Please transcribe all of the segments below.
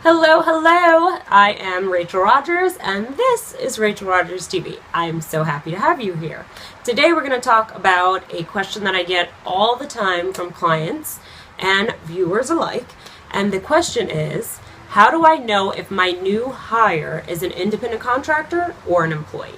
Hello, hello! I am Rachel Rogers, and this is Rachel Rogers TV. I am so happy to have you here. Today we're going to talk about a question that I get all the time from clients and viewers alike. And the question is, how do I know if my new hire is an independent contractor or an employee?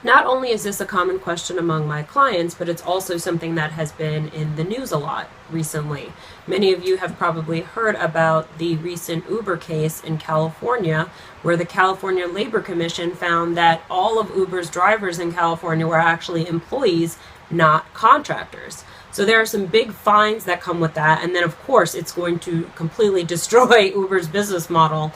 Not only is this a common question among my clients, but it's also something that has been in the news a lot recently. Many of you have probably heard about the recent Uber case in California, where the California Labor Commission found that all of Uber's drivers in California were actually employees, not contractors. So there are some big fines that come with that, and then of course it's going to completely destroy Uber's business model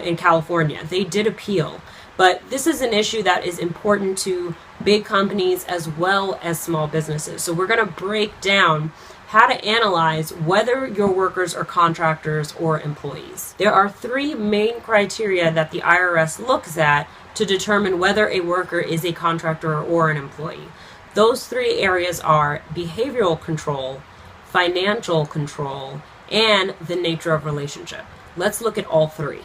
in California. They did appeal. But this is an issue that is important to big companies as well as small businesses. So we're going to break down how to analyze whether your workers are contractors or employees. There are three main criteria that the IRS looks at to determine whether a worker is a contractor or an employee. Those three areas are behavioral control, financial control, and the nature of relationship. Let's look at all three.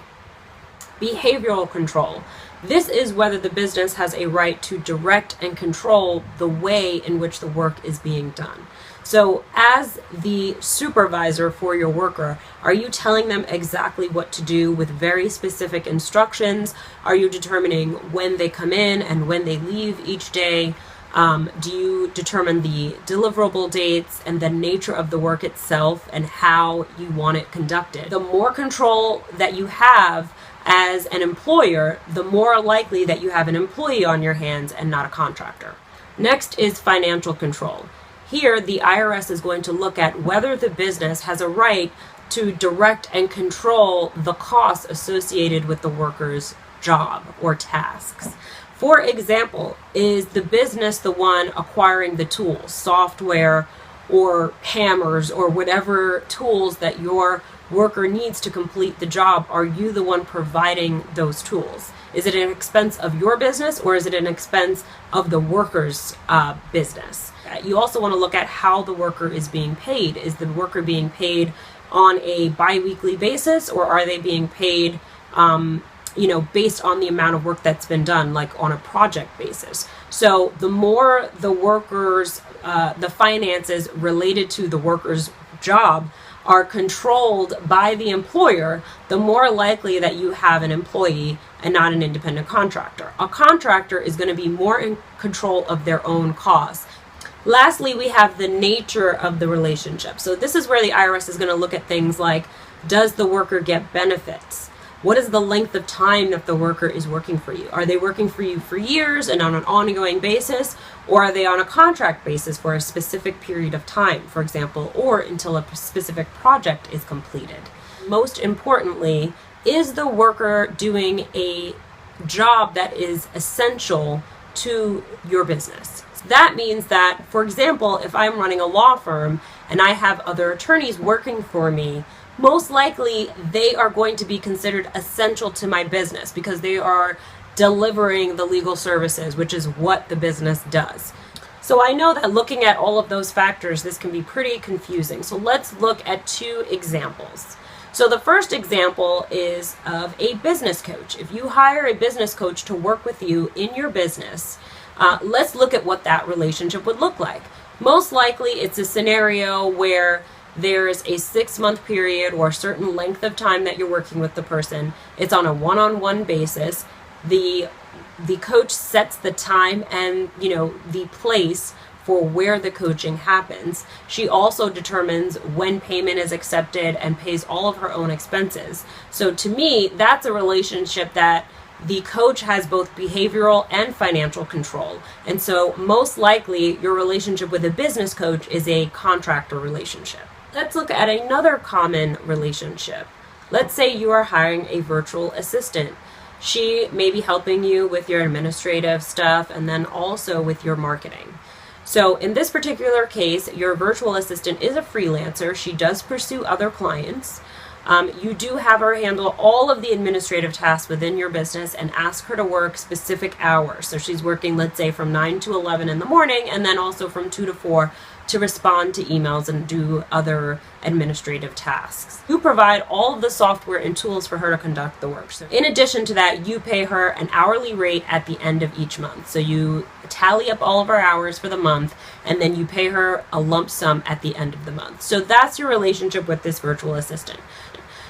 Behavioral control. This is whether the business has a right to direct and control the way in which the work is being done. So as the supervisor for your worker, are you telling them exactly what to do with very specific instructions? Are you determining when they come in and when they leave each day? Do you determine the deliverable dates and the nature of the work itself and how you want it conducted? The more control that you have as an employer, the more likely that you have an employee on your hands and not a contractor. Next is financial control. Here, the IRS is going to look at whether the business has a right to direct and control the costs associated with the worker's job or tasks. For example, is the business the one acquiring the tools, software or hammers or whatever tools that your worker needs to complete the job? Are you the one providing those tools? Is it an expense of your business or is it an expense of the worker's business? You also want to look at how the worker is being paid. Is the worker being paid on a bi-weekly basis, or are they being paid based on the amount of work that's been done, like on a project basis? So the more the workers, the finances related to the worker's job are controlled by the employer, the more likely that you have an employee and not an independent contractor. A contractor is going to be more in control of their own costs. Lastly, we have the nature of the relationship. So this is where the IRS is going to look at things like, does the worker get benefits? What is the length of time that the worker is working for you? Are they working for you for years and on an ongoing basis, or are they on a contract basis for a specific period of time, for example, or until a specific project is completed? Most importantly, is the worker doing a job that is essential to your business? That means that, for example, if I'm running a law firm and I have other attorneys working for me, most likely they are going to be considered essential to my business because they are delivering the legal services, which is what the business does. So I know that looking at all of those factors, this can be pretty confusing. So let's look at two examples. So the first example is of a business coach. If you hire a business coach to work with you in your business, let's look at what that relationship would look like. Most likely it's a scenario where there's a 6-month period or a certain length of time that you're working with the person. It's on a one-on-one basis. The coach sets the time and the place for where the coaching happens. She also determines when payment is accepted and pays all of her own expenses. So to me, that's a relationship that the coach has both behavioral and financial control. And so most likely your relationship with a business coach is a contractor relationship. Let's look at another common relationship. Let's say you are hiring a virtual assistant. She may be helping you with your administrative stuff and then also with your marketing. So in this particular case, your virtual assistant is a freelancer. She does pursue other clients. You do have her handle all of the administrative tasks within your business and ask her to work specific hours. So she's working, let's say, from 9 to 11 in the morning and then also from 2 to 4 to respond to emails and do other administrative tasks. You provide all of the software and tools for her to conduct the work. So in addition to that, you pay her an hourly rate at the end of each month. So you tally up all of her hours for the month, and then you pay her a lump sum at the end of the month. So that's your relationship with this virtual assistant.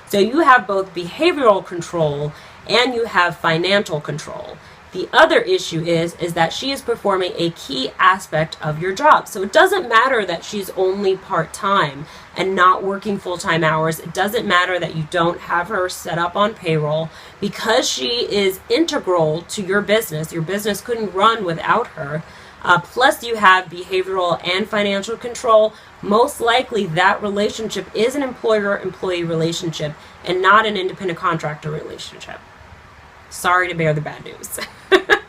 So you have both behavioral control and you have financial control. The other issue is that she is performing a key aspect of your job. So it doesn't matter that she's only part-time and not working full-time hours. It doesn't matter that you don't have her set up on payroll, because she is integral to your business. Your business couldn't run without her. Plus you have behavioral and financial control. Most likely that relationship is an employer-employee relationship and not an independent contractor relationship. Sorry to bear the bad news.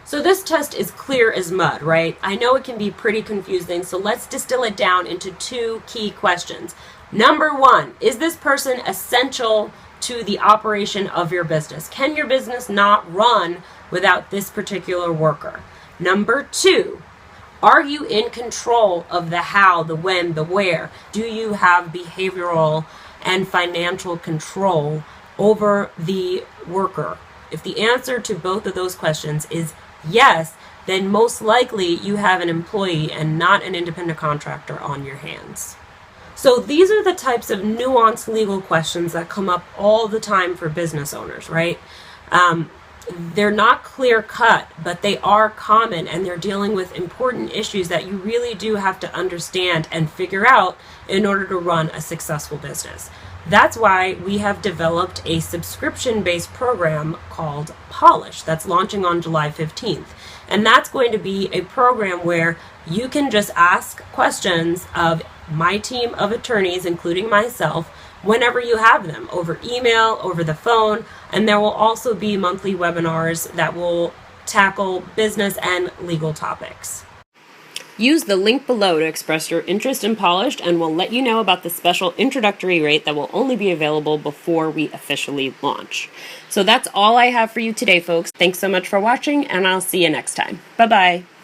So this test is clear as mud, right? I know it can be pretty confusing, so let's distill it down into 2 key questions. Number 1, is this person essential to the operation of your business? Can your business not run without this particular worker? Number 2, are you in control of the how, the when, the where? Do you have behavioral and financial control over the worker? If the answer to both of those questions is yes, then most likely you have an employee and not an independent contractor on your hands. So these are the types of nuanced legal questions that come up all the time for business owners, right? They're not clear cut, but they are common, and they're dealing with important issues that you really do have to understand and figure out in order to run a successful business. That's why we have developed a subscription-based program called Polish that's launching on July 15th. And that's going to be a program where you can just ask questions of my team of attorneys, including myself, whenever you have them, over email, over the phone, and there will also be monthly webinars that will tackle business and legal topics. Use the link below to express your interest in Polished, and we'll let you know about the special introductory rate that will only be available before we officially launch. So that's all I have for you today, folks. Thanks so much for watching, and I'll see you next time. Bye-bye.